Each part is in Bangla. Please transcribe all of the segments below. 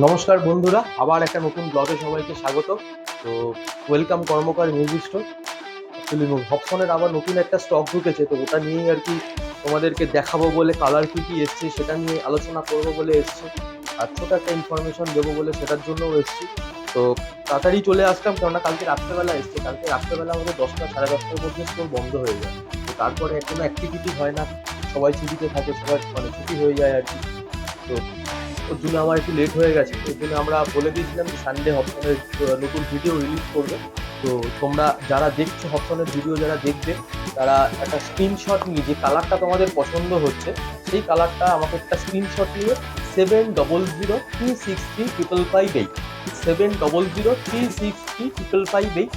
নমস্কার বন্ধুরা, আবার একটা নতুন ব্লগে সবাইকে স্বাগত। তো ওয়েলকাম কর্মকার মিউজিক স্টোর। অ্যাকচুয়ালি হবসনের আবার নতুন একটা স্টক ঢুকেছে, তো ওটা নিয়েই আর কি তোমাদেরকে দেখাবো বলে, কালার কি কি এসছে সেটা নিয়ে আলোচনা করবো বলে এসছি, আর ছোট একটা ইনফরমেশন দেবো বলে সেটার জন্যও এসছি। তো তাড়াতাড়ি চলে আসলাম, কেননা কালকে রাত্রেবেলা এসছে। কালকে রাত্রেবেলা আমাদের 10টা সাড়ে 10টার মধ্যে স্টোর বন্ধ হয়ে যায়। তো তারপরে কোনো অ্যাক্টিভিটি হয় না, সবাই ছুটিতে থাকে, সবাই মানে ছুটি হয়ে যায় আর কি। তো ওর জন্য আমার একটু লেট হয়ে গেছে। ওর জন্য আমরা বলে দিয়েছিলাম যে সানডে হবসনের নতুন ভিডিও রিলিজ করবে। তো তোমরা যারা দেখছো, হবসনের ভিডিও যারা দেখবে, তারা একটা স্ক্রিনশট নিয়ে, যে কালারটা তোমাদের পছন্দ হচ্ছে সেই কালারটা আমাকে একটা স্ক্রিনশট নিয়ে 7003635558 7003635558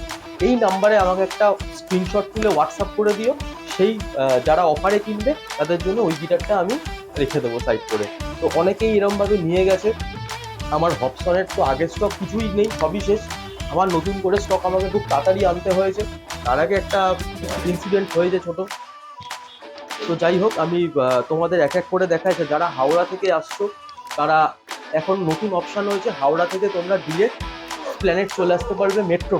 এই নাম্বারে আমাকে একটা স্ক্রিনশট তুলে হোয়াটসঅ্যাপ করে দিও। সেই যারা অফারে কিনবে তাদের জন্য ওই গিটারটা আমি রেখে দেবো সাইড করে। তো অনেকেই এরমভাবে নিয়ে গেছে। আমার হবসনের তো আগের স্টক কিছুই নেই, সবই শেষ। আমার নতুন করে স্টক আমাকে খুব তাড়াতাড়ি আনতে হয়েছে। তার আগে একটা ইনসিডেন্ট হয়েছে ছোট। তো যাই হোক, আমি তোমাদের এক এক করে দেখাচ্ছি। যারা হাওড়া থেকে আসছো, তারা এখন নতুন অপশান হয়েছে, হাওড়া থেকে তোমরা ডিরেক্ট স্প্ল্যানেট চলে আসতে পারবে মেট্রো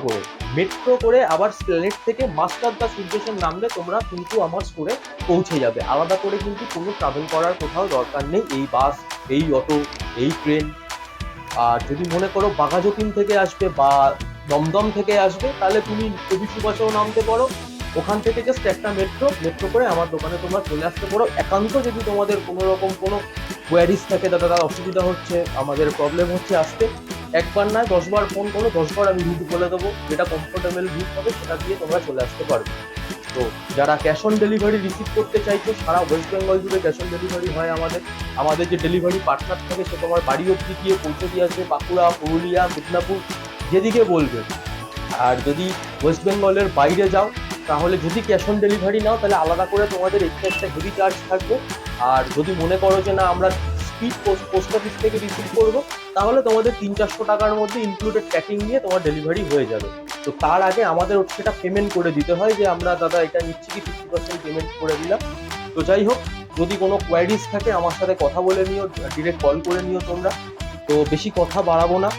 করে আবার স্প্ল্যানেট থেকে মাস্টার বা সূর্যসেন নামলে তোমরা কিন্তু আমার স্টোরে পৌঁছে যাবে। আলাদা করে কিন্তু কোনো ট্রাভেল করার কোথাও দরকার নেই। এই বাস, এই অটো, এই ট্রেন। আর যদি মনে করো বাঘাযতীন থেকে আসবে বা দমদম থেকে আসবে, তাহলে তুমি কবি সুভাষেও নামতে পারো। ওখান থেকে জাস্ট একটা মেট্রো করে আমার দোকানে তোমরা চলে আসতে পারো। একান্ত যদি তোমাদের কোনো রকম কোনো কোয়ারিজ থাকে, দাদা অসুবিধা হচ্ছে, আমাদের প্রবলেম হচ্ছে আসতে, একবার না 10বার ফোন করো, 10বার আমি রুট বলে দেবো, যেটা কমফোর্টেবল রুট হবে সেটা দিয়ে তোমরা চলে আসতে পারবে। তো যারা ক্যাশ অন ডেলিভারি রিসিভ করতে চাইছো, সারা ওয়েস্ট বেঙ্গল জুড়ে ক্যাশ অন ডেলিভারি হয় আমাদের। আমাদের যে ডেলিভারি পার্টনার থাকে, সে তোমার বাড়ি অবধি গিয়ে পৌঁছে দিয়ে আসবে, বাঁকুড়া, পুরুলিয়া, মেদিনীপুর, যেদিকে বলবে। আর যদি ওয়েস্ট বেঙ্গলের বাইরে যাও, তাহলে যদি ক্যাশ অন ডেলিভারি নাও, তাহলে আলাদা করে তোমাদের একটা হেভি চার্জ থাকবে। আর যদি মনে করো যে না, আমরা স্পিড পোস্ট অফিস থেকে রিসিভ করবো, তাহলে তোমাদের 300-400 টাকার মধ্যে ইনক্লুডেড প্যাকিং নিয়ে তোমার ডেলিভারি হয়ে যাবে। তো তার আগে আমাদের সেটা পেমেন্ট করে দিতে হয়, যে আমরা দাদা এটা নিচ্ছি কি 50% পেমেন্ট করে দিলাম। তো যাই হোক, যদি কোনো কোয়ারিজ থাকে আমার সাথে কথা বলে নিও, ডিরেক্ট কল করে নিও তোমরা। তো বেশি কথা বাড়াবো না,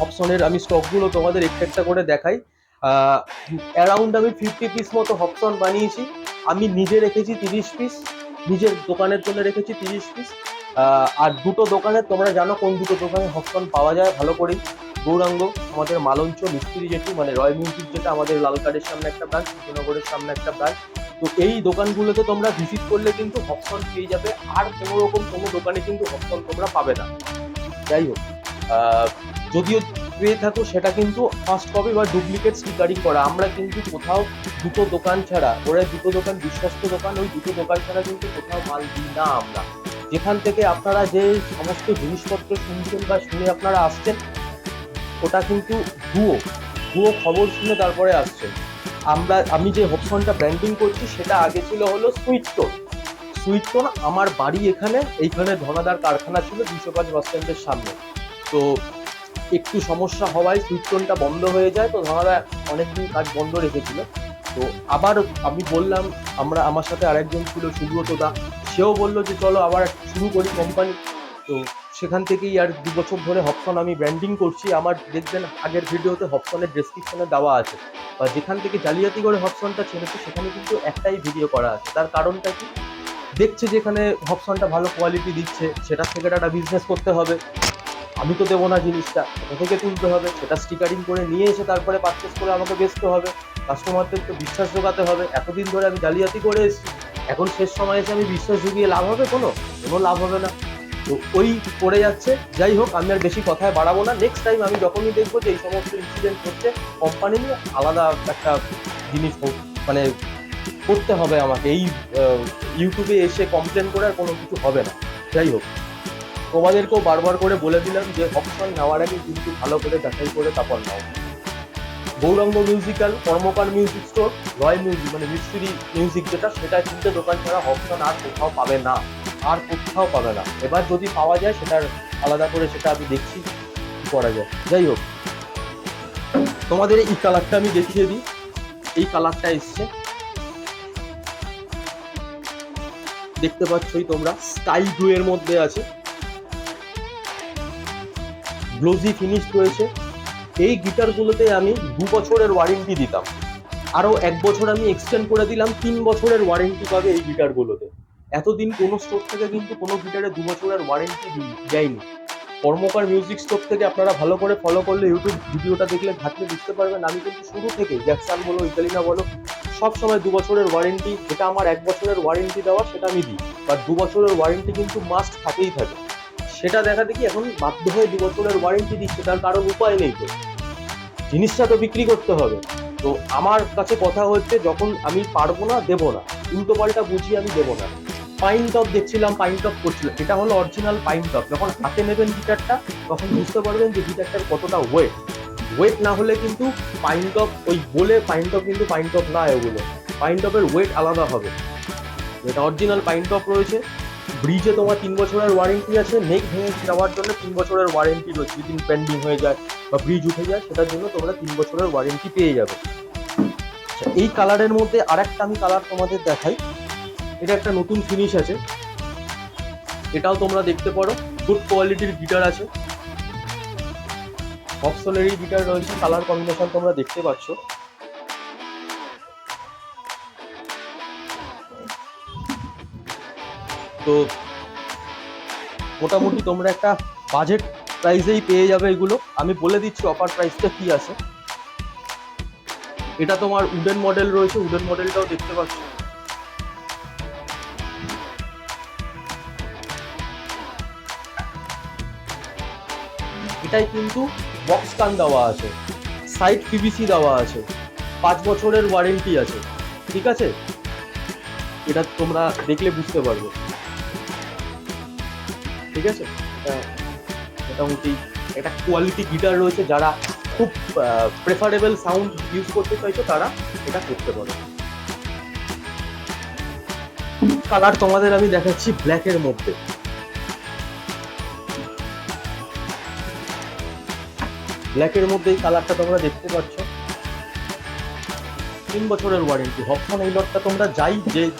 হবসনের আমি স্টকগুলো তোমাদের একটা একটা করে দেখাই। অ্যারাউন্ড আমি 50 পিস মতো হবসন বানিয়েছি। আমি নিজে রেখেছি 30 পিস, নিজের দোকানের জন্য রেখেছি 30 পিস। আর দুটো দোকানে, তোমরা জানো কোন দুটো দোকানে হবসন পাওয়া যায় ভালো করেই। গৌরাঙ্গ, আমাদের মালঞ্চ মিস্ত্রি যেটি, মানে রয় মিউজিক যেটা, আমাদের লালকারের সামনে একটা ব্রাঞ্চ, কৃষ্ণনগরের সামনে একটা ব্রাঞ্চ। তো এই দোকানগুলোতে তোমরা ভিজিট করলে কিন্তু হবসন পেয়ে যাবে। আর কোনো রকম কোনো দোকানে কিন্তু হবসন তোমরা পাবে না। যাই হোক, যদিও পেয়ে থাকো, সেটা কিন্তু ফার্স্ট কপি বা ডুপ্লিকেট স্টিকারিং করা। আমরা কিন্তু কোথাও দুটো দোকান ছাড়া, ওরা দুটো দোকান বিশ্বস্ত দোকান, ওই দুটো দোকান ছাড়া কিন্তু কোথাও মাল দিই না আমরা। যেখান থেকে আপনারা যে সমস্ত জিনিসপত্র শুনছেন বা শুনে আপনারা আসছেন, ওটা কিন্তু ভুয়ো ভুয়ো খবর শুনে তারপরে আসছেন। আমি যে হবসনটা ব্র্যান্ডিং করছি, সেটা আগে ছিল হলো সুইটটোন। আমার বাড়ি এইখানে ধনাদার কারখানা ছিল 205 বাস স্ট্যান্ডের সামনে। তো একটু সমস্যা হওয়ায় সুইটটোনটা বন্ধ হয়ে যায়। তো ধনাদা অনেকদিন কাজ বন্ধ রেখেছিল। তো আবার আমি বললাম, আমার সাথে আরেকজন ছিল সুব্রতদা, সেও বললো যে চলো আবার শুরু করি কোম্পানি। তো সেখান থেকেই আর 2 বছর ধরে হবসন আমি ব্র্যান্ডিং করছি। আমার দেখবেন আগের ভিডিওতে হবসনের ডেসক্রিপশনে দেওয়া আছে, বা যেখান থেকে জালিয়াতি করে হবসনটা ছেড়েছে সেখানে কিন্তু একটাই ভিডিও করা আছে। তার কারণটা কি, দেখছে যেখানে হবসনটা ভালো কোয়ালিটি দিচ্ছে, সেটার থেকে একটা বিজনেস করতে হবে। আমি তো দেবো না জিনিসটা, কোথা থেকে তুলতে হবে, সেটা স্টিকারিং করে নিয়ে এসে তারপরে পারচেস করে আমাকে বেচতে হবে। কাস্টমারদের তো বিশ্বাস জোগাতে হবে। এতদিন ধরে আমি জালিয়াতি করে এসেছি, এখন শেষ সময় এসে আমি বিশ্বাস জুগিয়ে লাভ হবে? কোনো লাভ হবে না। তো ওই করে যাচ্ছে। যাই হোক, আমি আর বেশি কথায় বাড়াবো না। নেক্সট টাইম আমি যখনই দেখবো যে এই সমস্ত ইনসিডেন্ট হচ্ছে, কোম্পানি নিয়ে আলাদা একটা জিনিস মানে করতে হবে আমাকে। এই ইউটিউবে এসে কমপ্লেন করে আর কোনো কিছু হবে না। যাই হোক, তোমাদেরকেও বারবার করে বলে দিলাম যে অপশন নেওয়ার আগে কিন্তু ভালো করে যাচাই করে তারপর নাও। গৌরাঙ্গ মিউজিক্যাল, কর্মকার মিউজিক স্টোর, রয় মিউজিক মানে মিস্ত্রি মিউজিক যেটা, সেটা তিনটে দোকান ছাড়া অপশন আর কোথাও পাবে না। এবার যদি পাওয়া যায়, সেটার আলাদা করে সেটা আমি দেখছি কি করা যায়। যাই হোক, তোমাদের এই কালারটা আমি দেখিয়ে দিই। এই কালারটা এসছে, দেখতে পাচ্ছই তোমরা, স্কাই ব্লু এর মধ্যে আছে। গ্লোজি ফিনিশ রয়েছে। এই গিটারগুলোতে আমি 2 বছরের ওয়ারেন্টি দিতাম, আরও 1 বছর আমি এক্সটেন্ড করে দিলাম, 3 বছরের ওয়ারেন্টি পাবে এই গিটারগুলোতে। এতদিন কোনো স্টোর থেকে কিন্তু কোনো গিটারে 2 বছরের ওয়ারেন্টি দেয়নি। কর্মকার মিউজিক স্টোর থেকে আপনারা ভালো করে ফলো করলে, ইউটিউব ভিডিওটা দেখলে ঘাটলে বুঝতে পারবেন, আমি কিন্তু শুরু থেকে জ্যাকসন বলো ইতালিনা বলো সব সময় 2 বছরের ওয়ারেন্টি, যেটা আমার 1 বছরের ওয়ারেন্টি দেওয়া সেটা আমি দিই, বা 2 বছরের ওয়ারেন্টি কিন্তু মাস্ট থাকেই থাকে। সেটা দেখা দেখি এখন বাধ্য হয়ে 2 বছরের ওয়ারেন্টি দিচ্ছে, তার কারণ উপায় নেই, তো জিনিসটা তো বিক্রি করতে হবে। তো আমার কাছে কথা হচ্ছে, যখন আমি পারবো না দেবো না, উল্টো পাল্টা বুঝিয়ে আমি দেবো না। পাইন টপ দেখছিলাম, পাইন টপ করছিলাম, এটা হলো অরিজিনাল পাইন টপ। যখন হাতে নেবেন গিটারটা তখন বুঝতে পারবেন যে গিটারটার কতটা ওয়েট না হলে কিন্তু পাইন টপ ওই বলে পাইন টপ কিন্তু পাইন টপ না, ওগুলো পাইন টপের ওয়েট আলাদা হবে। এটা অরিজিনাল পাইন টপ রয়েছে। ব্রিজে তোমার 3 বছরের ওয়ারেন্টি আছে, নেক ভেঙে যাওয়ার জন্য 3 বছরের ওয়ারেন্টি রয়েছে, যদি পেন্ডিং হয়ে যায় বা ব্রিজ উঠে যায় সেটার জন্য তোমরা 3 বছরের ওয়ারেন্টি পেয়ে যাবে। এই কালারের মধ্যে আরেকটা আমি কালার তোমাদের দেখাই, এটা একটা নতুন ফিনিশ আছে, এটাও তোমরা দেখতে পারো, গুড কোয়ালিটির গিটার আছে, অপসনেরই গিটার রয়েছে, কালার কম্বিনেশন তোমরা দেখতে পাচ্ছ। তো মোটামুটি তোমরা একটা বাজেট প্রাইসেই পেয়ে যাবে এগুলো। আমি বলে দিচ্ছি অফার প্রাইসটা কি আছে। এটা তোমার উডেন মডেল রয়েছে, উডেন মডেলটাও দেখতে পাচ্ছ। এটাই কিন্তু বক্স কান দেওয়া আছে, সাইড পিভিসি দেওয়া আছে, 5 বছরের ওয়ারেন্টি আছে, ঠিক আছে? এটা তোমরা দেখলে বুঝতে পারবে, ঠিক আছে? মোটামুটি একটা কোয়ালিটি গিটার রয়েছে, যারা খুব প্রেফারেবল সাউন্ড ইউজ করতে চাইছো তারা এটা করতে পারো। কালার তোমাদের আমি দেখাচ্ছি ব্ল্যাকের মধ্যে। ব্ল্যাকের মধ্যে এই কালারটা তোমরা দেখতে পাচ্ছ, 3 বছরের ওয়ারেন্টি। হপসন এই লটটা তোমরা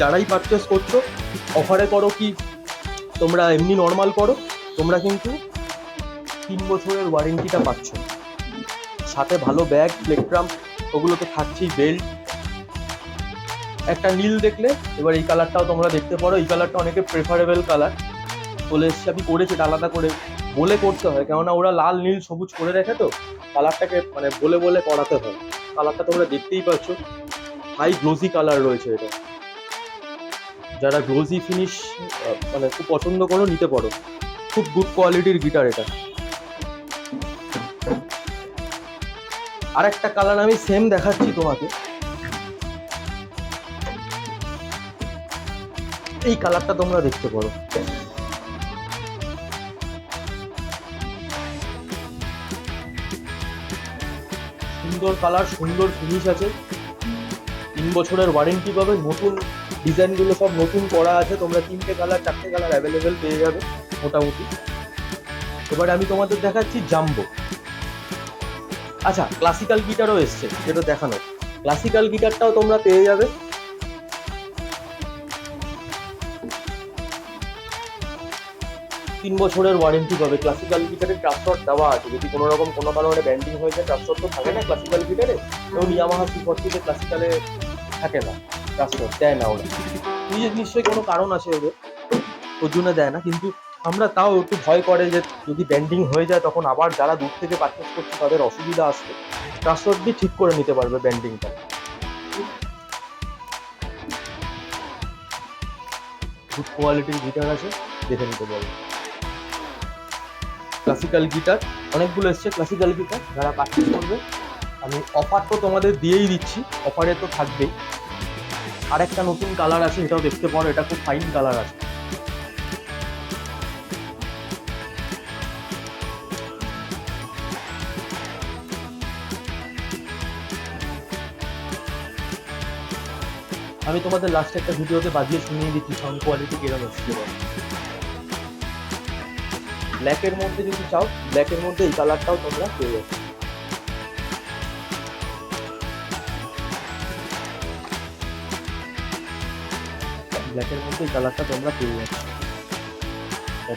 যারাই পারচেস করছো, অফারে করো কি তোমরা এমনি নর্মাল করো, তোমরা কিন্তু 3 বছরের ওয়ারেন্টিটা পাচ্ছ। সাথে ভালো ব্যাগ, প্লেটগ্রাম ওগুলো তো থাকছেই, বেল্ট। একটা নীল দেখলে এবার এই কালারটাও তোমরা দেখতে পারো, এই কালারটা অনেকে প্রেফারেবল কালার বলে এসছে, আমি করেছি এটা আলাদা করে বলে করতে হয়, কেননা ওরা লাল নীল সবুজ করে রেখে, তো কালারটাকে মানে বলে বলে করাতে হয়। কালারটা তোমরা দেখতেই পাচ্ছ, হাই গ্লোজি কালার রয়েছে এটা। যারা গ্লোজি ফিনিশ মানে খুব পছন্দ করো নিতে পারো, খুব গুড কোয়ালিটির গিটার এটা। আর একটা কালার আমি সেম দেখাচ্ছি তোমাকে, এই কালারটা তোমরা দেখতে পারো, সুন্দর কালার, সুন্দর ফিনিশ আছে, 3 বছরের ওয়ারেন্টি পাবে। নতুন ডিজাইনগুলো সব নতুন করা আছে, তোমরা 3টে কালার 4টে কালার অ্যাভেলেবেল পেয়ে যাবে মোটামুটি। এবারে আমি তোমাদের দেখাচ্ছি জাম্বো। আচ্ছা, ক্লাসিক্যাল গিটারও এসছে, যেটা দেখানো, ক্লাসিক্যাল গিটারটাও তোমরা পেয়ে যাবে। 3 বছরের ওয়ারেন্টি পাবে। ক্লাসিক্যাল গিটারে ট্রান্সফার দেওয়া আছে, যদি কোনো রকম কোনো কারণে ব্যান্ডিং হয়ে যায়, ট্রান্সফার তো থাকে না ক্লাসিক্যাল গিটারে, এবং ইয়ামাহা C40 ক্লাসিক্যালে থাকে না, ট্রান্সফার দেয় না ওরা। নিশ্চয়ই কোনো কারণ আছে ওদের, ওর জন্য দেয় না, কিন্তু আমরা তাও একটু ভয় করে যে যদি ব্যান্ডিং হয়ে যায় তখন আবার যারা দূর থেকে পারচেস করছে তাদের অসুবিধা আসবে। ট্রান্সফার দিয়ে ঠিক করে নিতে পারবে ব্যান্ডিংটা। গুড কোয়ালিটির গিটার আছে, দেখে নিতে পারবে। ক্লাসিক্যাল গিটার অনেকগুলো এসছে, ক্লাসিক্যাল গিটার যারা পারচেস করবে, আমি অফার তো তোমাদের দিয়েই দিচ্ছি, অফারে তো থাকবেই। আরেকটা নতুন কালার আছে, এটাও দেখতে পারো, এটা খুব ফাইন কালার আছে। আমি তোমাদের লাস্টে একটা ভিডিওতে বাজিয়ে শুনিয়ে দিচ্ছি সাউন্ড কোয়ালিটি কিরকম এসছে। ব্ল্যাকের মধ্যে যদি চাও, ব্ল্যাকের মধ্যে এই কালারটাও তোমরা পেয়ে যাবে। ব্ল্যাকের মধ্যে এই কালারটা তোমরা পেয়ে যাচ্ছ,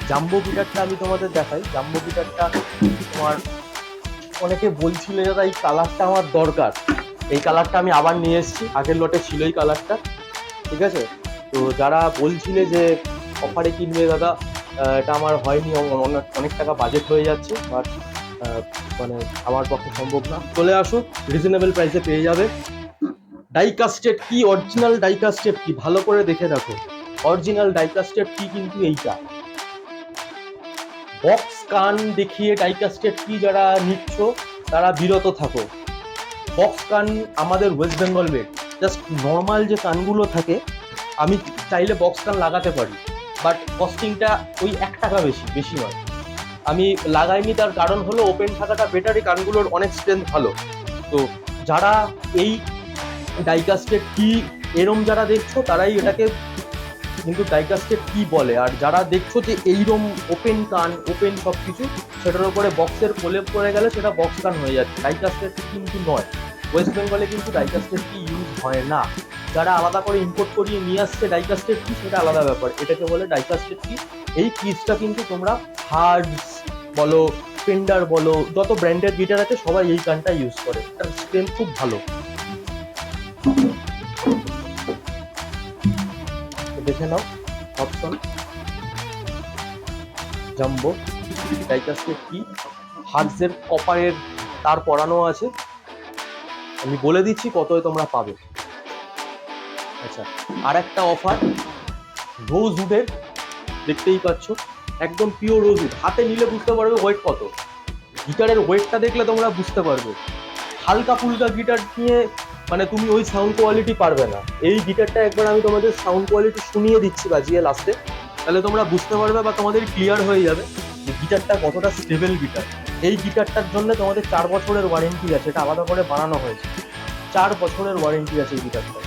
জাম্বো গিটারটা আমি তোমাদের দেখাই। জাম্বো গিটারটা তোমার অনেকে বলছিল দাদা এই কালারটা আমার দরকার, এই কালারটা আমি আবার নিয়ে এসেছি, আগের লটে ছিল এই কালারটা, ঠিক আছে। তো যারা বলছিলে যে অফারে কিনবে দাদা, এটা আমার হয়নি, অনেক টাকা বাজেট হয়ে যাচ্ছে, বাট মানে আমার পক্ষে সম্ভব না, চলে আসো রিজনেবল প্রাইসে পেয়ে যাবে। ডাইকাস্টেড কি, অরিজিনাল ডাইকাস্টেড কি, ভালো করে দেখে রাখো। অরিজিনাল ডাইকাস্টেড কি কিন্তু এইটা। বক্স কান দেখিয়ে ডাইকাস্টেড কি যারা নিচ্ছ তারা বিরত থাকো। বক্স কান আমাদের West Bengal made. Just normal যে কানগুলো থাকে, আমি চাইলে বক্স কান লাগাতে পারি, বাট কস্টিংটা ওই 1 টাকা বেশি নয়। আমি লাগাইনি, তার কারণ হলো ওপেন থাকাটা বেটার, এই কানগুলোর অনেক স্ট্রেংথ ভালো। তো যারা এই ডাইকাস্টেড কি এরম যারা দেখছো তারাই এটাকে কিন্তু ডাইকাস্টেড কি বলে, আর যারা দেখছো যে এইরম ওপেন কান ওপেন সব কিছু সেটার উপরে বক্সের প্রলেপ করে গেলে সেটা বক্স কান হয়ে যাচ্ছে, ডাইকাস্টেড কিন্তু নয়। ওয়েস্ট বেঙ্গলে কিন্তু ডাইকাস্টেড কি ইউজ হয় না। যারা আলাদা করে ইম্পোর্ট করিয়ে নিয়ে আসছে ডাইকাস্টেড কি, সেটা আলাদা ব্যাপার, এটাকে বলে ডাইকাস্টেড কি। এই কিসটা কিন্তু তোমরা হার্ডস বলো, ফেন্ডার বলো, যত ব্র্যান্ডেড গিটার আছে সবাই এই কানটা ইউজ করে, তার স্ট্রেংথ খুব ভালো। দেখে নাও অপশন জাম্বো ডাইকাস্টেড কি, হার্টসের কপারের তার পরানো আছে, আমি বলে দিচ্ছি কতই তোমরা পাবে। আচ্ছা, আর একটা অফার রোজউডের, দেখতেই পাচ্ছ একদম পিওর রোজউড, হাতে নিলে বুঝতে পারবে ওয়েট কত, গিটারের ওয়েটটা দেখলে তোমরা বুঝতে পারবে। হালকা ফুলকা গিটার নিয়ে মানে তুমি ওই সাউন্ড কোয়ালিটি পারবে না। এই গিটারটা একবার আমি তোমাদের সাউন্ড কোয়ালিটি শুনিয়ে দিচ্ছি বাজিয়ে লাস্টে, তাহলে তোমরা বুঝতে পারবে বা তোমাদের ক্লিয়ার হয়ে যাবে যে গিটারটা কতটা স্টেবল গিটার। এই গিটারটার জন্য তোমাদের 4 বছরের ওয়ারেন্টি আছে, এটা আলাদা করে বানানো হয়েছে, 4 বছরের ওয়ারেন্টি আছে এই গিটারটা।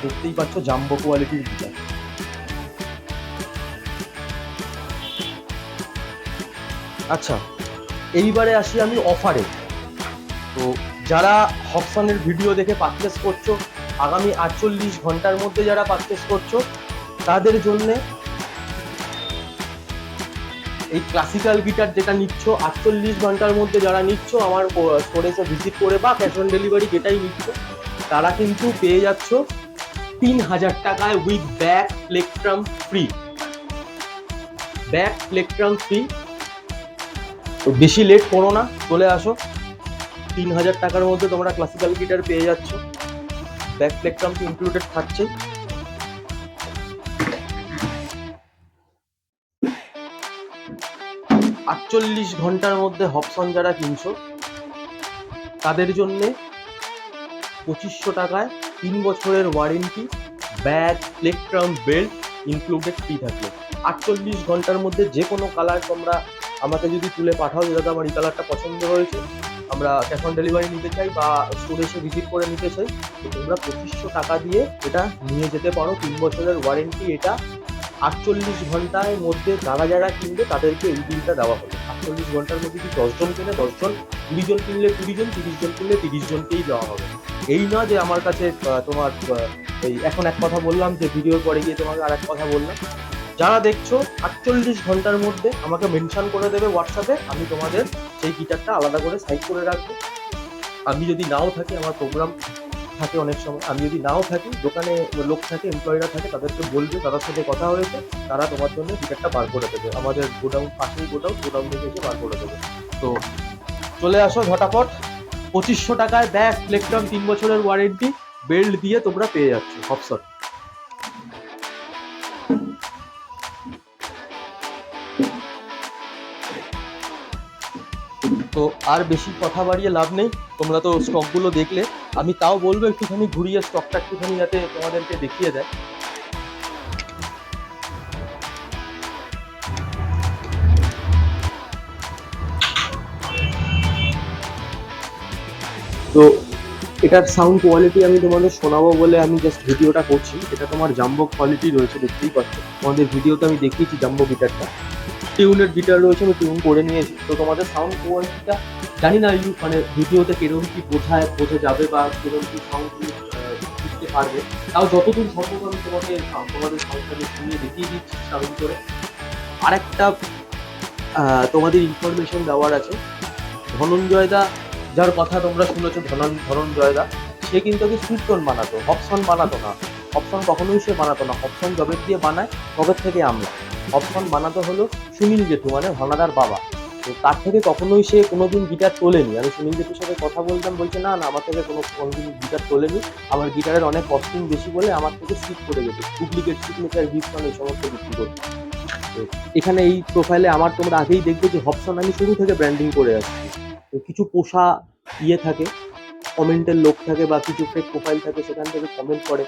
দেখতেই পাচ্ছ জাম্বো কোয়ালিটির গিটার। আচ্ছা, এইবারে আসি আমি অফারে। তো যারা হবসনের ভিডিও দেখে পারচেস করছো, আগামী 48 ঘন্টার মধ্যে যারা পারচেস করছো তাদের জন্য এই ক্লাসিক্যাল গিটার যেটা নিচ্ছ 48 ঘন্টার মধ্যে যারা নিচ্ছ আমার স্টোরেজে ভিজিট করে বা ক্যাশ অন ডেলিভারি যেটাই নিচ্ছ, তারা কিন্তু পেয়ে যাচ্ছ 3000 টাকায় with back plectrum free. Back plectrum free. তো বেশি লেট করো না, চলে আসো। 3000 টাকার মধ্যে তোমরা ক্লাসিক্যাল গিটার পেয়ে যাচ্ছ, ব্যাক প্লেকট্রাম তো ইনক্লুডেড থাকছে। আটচল্লিশ ঘন্টার মধ্যে হবসন যারা কিনছো তাদের জন্য 2500 টাকায় 3 বছরের warranty, bag, plectrum, belt included free থাকবে। 48 ঘন্টার মধ্যে যে কোনো কালার তোমরা আমাকে যদি তুলে পাঠাও, যেটা আমার এই কালারটা পছন্দ হয়েছে, আমরা ক্যাশ অন ডেলিভারি নিতে চাই বা স্টোরেজে ভিজিট করে নিতে চাই, তো তোমরা 2500 টাকা দিয়ে এটা নিয়ে যেতে পারো। 3 বছরের ওয়ারেন্টি, এটা 48 ঘন্টার মধ্যে যারা যারা কিনবে তাদেরকে এই বিলটা দেওয়া হবে। 48 ঘন্টার মধ্যে যদি 10 জন কিনে 10 জন, 20 জন কিনলে 20 জন, 30 জন কিনলে 30 জনকেই দেওয়া হবে। এই না যে আমার কাছে তোমার এই এখন এক কথা বললাম যে ভিডিওর পরে গিয়ে তোমাকে আর এক কথা বললাম। যারা দেখছো 48 ঘন্টার মধ্যে আমাকে মেনশন করে দেবে হোয়াটসঅ্যাপে, আমি তোমাদের সেই গিটারটা আলাদা করে সাইড করে রাখবো। আমি যদি নাও থাকি, আমার প্রোগ্রাম থাকে অনেক সময়, আমি যদি নাও থাকি, দোকানে লোক থাকে, এমপ্লয়িরা থাকে, তাদেরকে বলবে, তাদের সাথে কথা হয়েছে, তারা তোমার জন্য টিকিটটা বার করে দেবে। আমাদের গোডাউন পাশেই গোডাউন থেকে এসে বার করে দেবে। তো চলে আসো ঝটাপট। 2500 টাকায় ব্যাগ, প্লেকট্রাম, 3 বছরের ওয়ারেন্টি, বেল্ট দিয়ে তোমরা পেয়ে যাচ্ছ হবসন। তো আর বেশি কথা বাড়িয়ে লাভ নেই, তোমরা তো স্টকগুলো দেখলে, আমি তাও বলবো একটুখানি ঘুরিয়ে স্টকটা একটুখানি যাতে তোমাদেরকে দেখিয়ে দেয়। তো এটার সাউন্ড কোয়ালিটি আমি তোমাদের শোনাবো বলে আমি জাস্ট ভিডিওটা করছি। এটা তোমার জাম্বো কোয়ালিটি রয়েছে, দেখতেই পাচ্ছ, তোমাদের ভিডিওতে আমি দেখিয়েছি জাম্বো গিটারটা। টিউনের গিটার রয়েছে, আমি টিউন করে নিয়েছি। তো তোমাদের সাউন্ড কোয়ালিটিটা জানি না মানে ভিডিওতে কিরকম কি বোঝা যাবে বা কিরকম কি সাউন্ড বুঝতে পারবে, তাও যতদূর সম্ভব আমি তোমাদের সাউন্ডটাকে শুনিয়ে দেখিয়ে দিচ্ছি সাউন্ড করে। আরেকটা তোমাদের ইনফরমেশন দেওয়ার আছে। ধনঞ্জয় দা, যার কথা তোমরা শুনেছো, ধনঞ্জয় দা, সে কিন্তু আগে সুইটটন বানাতো, হপসন বানাতো না। হপসন কখনোই সে বানাতো না। হপসন জবের দিয়ে বানায় তবের থেকে আমরা। হপসন বানাতো হলো সুনীল জেঠু, মানে ধনাদার বাবা। তো তার থেকে কখনোই সে কোনোদিন গিটার তোলেনি। আমি সুনীল জেঠুর সাথে কথা বলতাম, বলছে না না, আমার থেকে কোনোদিন গিটার তোলেনি। আমার গিটারের অনেক কস্টিং বেশি বলে আমার থেকে স্লিপ করে যেত, ডুপ্লিকেট সিগনেচার গিফট এই সমস্ত বিক্রি করতো। তো এখানে এই প্রোফাইলে আমার তোমরা আগেই দেখবে যে হপসন আমি শুরু থেকে ব্র্যান্ডিং করে আসছি। তো কিছু পোষা থাকে, কমেন্টের লোক থাকে বা কিছু ফেক প্রোফাইল থাকে, সেখান থেকে কমেন্ট করে।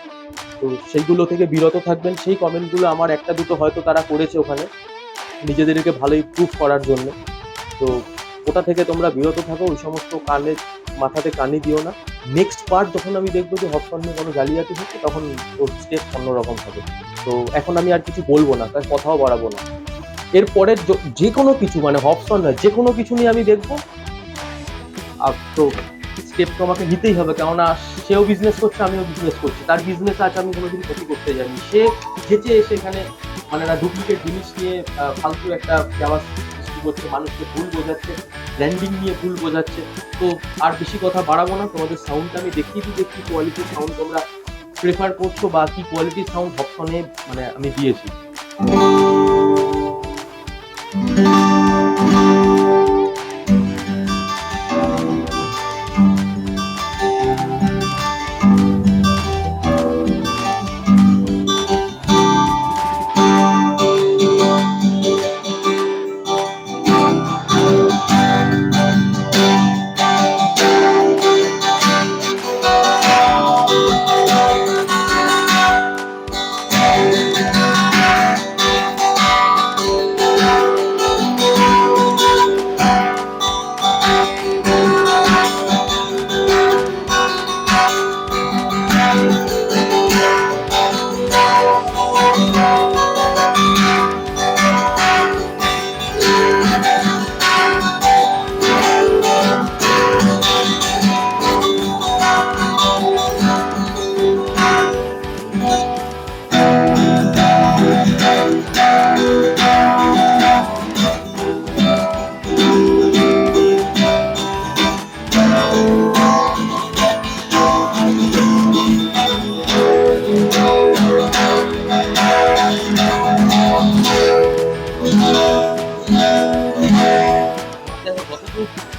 তো সেইগুলো থেকে বিরত থাকবেন। সেই কমেন্টগুলো আমার একটা দুটো হয়তো তারা করেছে ওখানে নিজেদেরকে ভালোই প্রুফ করার জন্য। তো ওটা থেকে তোমরা বিরত থাকো, ওই সমস্ত মাথাতে কানে দিও না। নেক্সট পার্ট যখন আমি দেখবো যে হপসন নিয়ে কোনো জালিয়াতি হচ্ছে, তখন ওর স্টেপ অন্যরকম হবে। তো এখন আমি আর কিছু বলবো না, তার কথাও বাড়াবো না। এরপরে যে কোনো কিছু, মানে হপসন নয়, যে কোনো কিছু নিয়ে আমি দেখবো। তো স্টেপ তো আমাকে নিতেই হবে, কেননা সেও বিজনেস করছে, আমিও বিজনেস করছি। তার বিজনেস আছে, আমি কোনোদিন ক্ষতি করতে যাইনি। সে যেচে এসে এখানে মানে না ডুপ্লিকেট জিনিস নিয়ে ফালতু একটা ব্যবহার সৃষ্টি করছে, মানুষকে ভুল বোঝাচ্ছে, ব্র্যান্ডিং নিয়ে ভুল বোঝাচ্ছে। তো আর বেশি কথা বাড়াবো না, তোমাদের সাউন্ডটা আমি দেখিয়ে দিই যে কি কোয়ালিটির সাউন্ড তোমরা প্রেফার করছো বা কি কোয়ালিটির সাউন্ড হপসনে মানে আমি দিয়েছি।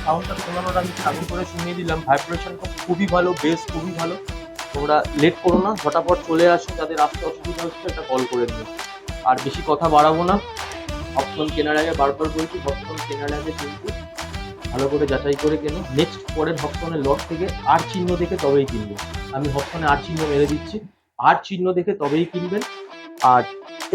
সাউন্ডটা শোনানোর আমি চালু করে শুনিয়ে দিলাম। ভাইব্রেশনটা খুবই ভালো, বেস খুবই ভালো। তোমরা লেট করো না, ঝটাপট চলে আসো। যাদের আসতে অসুবিধা হচ্ছে একটা কল করে দিও। আর বেশি কথা বাড়াবো না। অপশন কেনার আগে বারবার বলছি, অপশন কেনার আগে কিন্তু ভালো করে যাচাই করে কেন। নেক্সট পরের হপসনের লট থেকে আর চিহ্ন দেখে তবেই কিনবে। আমি হপসনে আর চিহ্ন মেরে দিচ্ছি, আর চিহ্ন দেখে তবেই কিনবেন। আর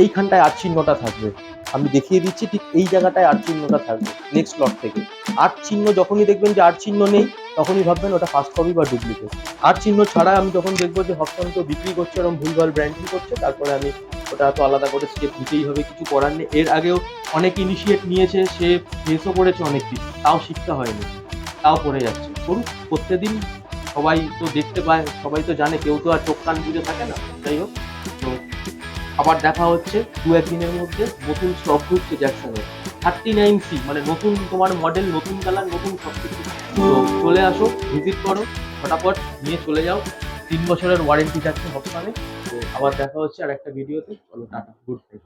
এইখানটায় আর চিহ্নটা থাকবে, আমি দেখিয়ে দিচ্ছি, ঠিক এই জায়গাটায় আর চিহ্নটা থাকবে নেক্সট লট থেকে। আর চিহ্ন যখনই দেখবেন যে আর চিহ্ন নেই, তখনই ভাববেন ওটা ফার্স্ট কপি বা ডুপ্লিকেট। আর চিহ্ন ছাড়া আমি যখন দেখবো যে হপসন কেউ বিক্রি করছে এরকম ভুলভাল ব্র্যান্ডিং করছে, তারপরে আমি ওটা তো আলাদা করে স্টেপ নিতেই হবে, কিছু করার নেই। এর আগেও অনেক ইনিশিয়েট নিয়েছে, সে ফেসও করেছে অনেক কিছু, তাও শিখতে হয়নি, তাও পড়ে যাচ্ছে। করুক, প্রত্যেকদিন সবাই তো দেখতে পায়, সবাই তো জানে, কেউ তো আর চোখ কান বুঝে থাকে না। যাই হোক, তো আবার দেখা হচ্ছে 2-1 দিনের মধ্যে। নতুন স্টক ঢুকছে জ্যাকসনের 39C, মানে নতুন তোমার মডেল, নতুন কালার, নতুন সব কিছু। তো চলে আসো, ভিজিট করো, ফটাফট নিয়ে চলে যাও। 3 বছরের ওয়ারেন্টি থাকছে হপসনে। তো আবার দেখা হচ্ছে আর একটা ভিডিওতে। চলো, টাটা, গুড নাইট।